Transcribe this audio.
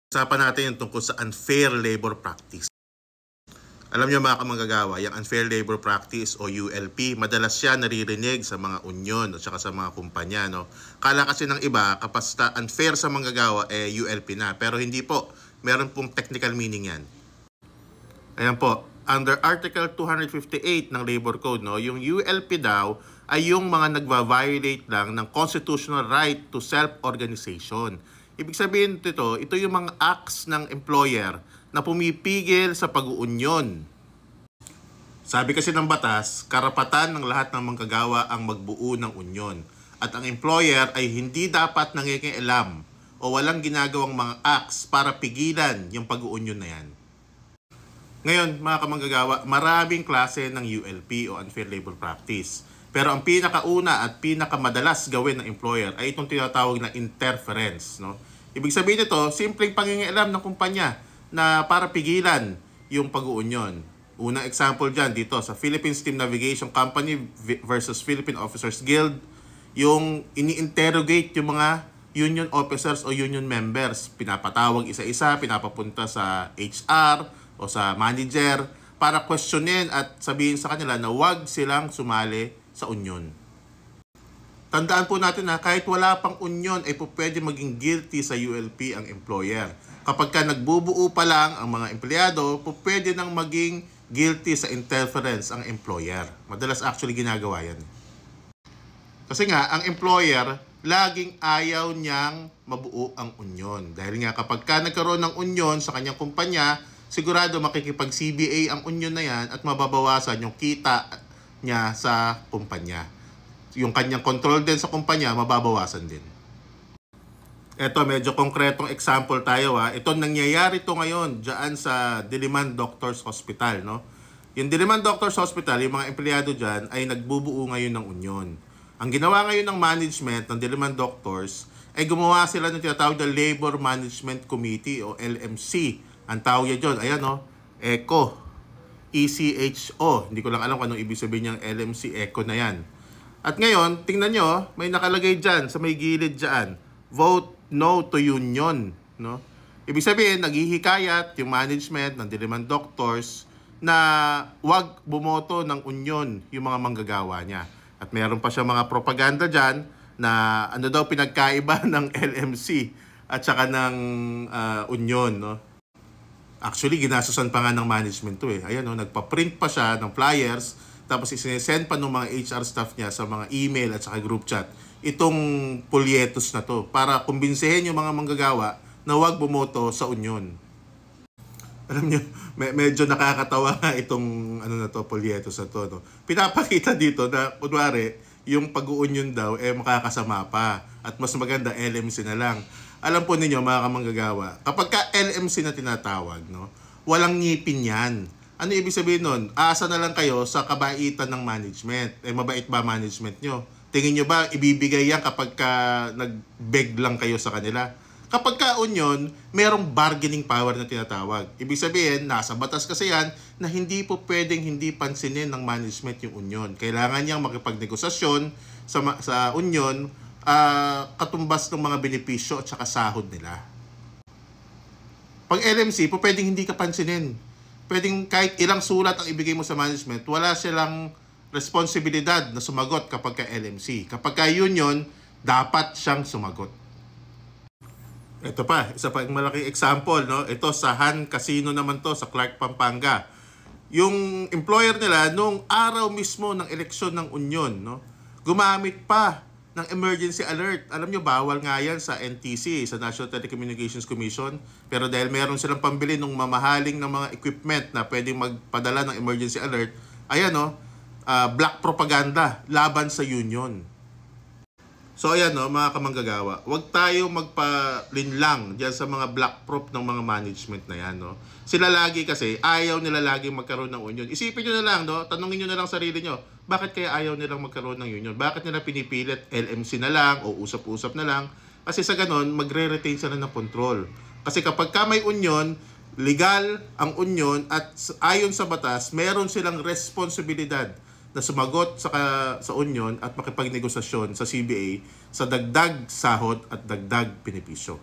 Usapan natin yung tungkol sa unfair labor practice. Alam niyo mga kamanggagawa, yung unfair labor practice o ULP, madalas siya naririnig sa mga union at saka sa mga kumpanya. No? Kala kasi ng iba, kapag unfair sa manggagawa, ULP na. Pero hindi po. Meron pong technical meaning yan. Ayan po. Under Article 258 ng Labor Code, no, yung ULP daw ay yung mga nagva-violate lang ng constitutional right to self-organization. Ibig sabihin ito yung mga acts ng employer na pumipigil sa pag-uunyon. Sabi kasi ng batas, karapatan ng lahat ng manggagawa ang magbuo ng unyon. At ang employer ay hindi dapat nangingialam o walang ginagawang mga acts para pigilan yung pag-uunyon na yan. Ngayon, mga kamanggagawa, maraming klase ng ULP o unfair labor practice. Pero ang pinakauna at pinakamadalas gawin ng employer ay itong tinatawag na interference. No? Ibig sabihin nito, simpleng pangingialam ng kumpanya na para pigilan yung pag-uunyon. Unang example dyan dito sa Philippine Steam Navigation Company versus Philippine Officers Guild, yung ini-interrogate yung mga union officers o union members. Pinapatawag isa-isa, pinapapunta sa HR o sa manager para questionin at sabihin sa kanila na huwag silang sumali sa union. Tandaan po natin na kahit wala pang union ay po pwede maging guilty sa ULP ang employer. Kapag ka nagbubuo pa lang ang mga empleyado, po pwede nang maging guilty sa interference ang employer. Madalas actually ginagawa yan. Kasi nga, ang employer, laging ayaw niyang mabuo ang union. Dahil nga kapag ka nagkaroon ng union sa kanyang kumpanya, sigurado makikipag-CBA ang union na yan at mababawasan yung kita niya sa kumpanya. Yung kanyang control din sa kumpanya, mababawasan din. Ito, medyo konkretong example tayo. Ito, nangyayari to ngayon dyan sa Diliman Doctors Hospital. No? Yung Diliman Doctors Hospital, yung mga empleyado dyan ay nagbubuo ngayon ng union. Ang ginawa ngayon ng management ng Diliman Doctors ay gumawa sila ng tinatawag na Labor Management Committee o LMC. Ang tawag niya dyan, ayan o, ECHO. ECHO. Hindi ko lang alam kung anong ibig sabihin niyang LMC, ECHO na yan. At ngayon, tingnan nyo, may nakalagay dyan sa may gilid dyan. Vote no to union. No? Ibig sabihin, naghihikayat yung management ng Diliman Doctors na wag bumoto ng union yung mga manggagawa niya. At meron pa siya mga propaganda dyan na ano daw pinagkaiba ng LMC at saka ng union. No? Actually, ginasusan pa nga ng management to eh. Ayan, no? Nagpa-print pa siya ng flyers tapos isinesend pa ng mga HR staff niya sa mga email at saka group chat itong polyetos na to para kumbinsihin yung mga manggagawa na huwag bumoto sa union. Alam nyo, medyo nakakatawa itong ano na to, polyetos na to. No? Pinapakita dito na kunwari yung pag-uunion daw makakasama pa at mas maganda LMC na lang. Alam po ninyo mga kamanggagawa, kapag ka LMC na tinatawag, no, walang ngipin yan. Ano ibig sabihin nun? Aasa na lang kayo sa kabaitan ng management. Mabait ba management nyo? Tingin nyo ba ibibigay yan kapag ka nag-beg lang kayo sa kanila? Kapag ka union, merong bargaining power na tinatawag. Ibig sabihin, nasa batas kasi yan na hindi po pwedeng hindi pansinin ng management yung union. Kailangan niyang makipagnegosasyon sa union katumbas ng mga benepisyo at saka sahod nila. Pag LMC, po pwedeng hindi ka pansinin. Pwedeng kahit ilang sulat ang ibigay mo sa management, wala silang responsibilidad na sumagot kapag ka LMC. Kapag ka union, dapat siyang sumagot. Ito pa, isa pa yung malaking example. No? Ito sa Han Casino naman to sa Clark, Pampanga. Yung employer nila, nung araw mismo ng eleksyon ng union, no? Gumamit pa ng emergency alert. Alam nyo, bawal nga yan sa NTC, sa National Telecommunications Commission. Pero dahil meron silang pambili ng mamahaling ng mga equipment na pwedeng magpadala ng emergency alert, ayan no, black propaganda laban sa union. So ayan no, mga kamanggagawa, huwag tayo magpalinlang diyan sa mga black prop ng mga management na yan. No? Sila lagi kasi, ayaw nila lagi magkaroon ng union. Isipin nyo na lang, no? Tanungin nyo na lang sarili nyo, bakit kaya ayaw nilang magkaroon ng union? Bakit nila pinipilit LMC na lang o usap-usap na lang? Kasi sa ganon, magre-retain sila ng control. Kasi kapag ka may union, legal ang union at ayon sa batas, meron silang responsibilidad na sumagot sa union at makipagnegosasyon sa CBA sa dagdag sahod at dagdag benepisyo.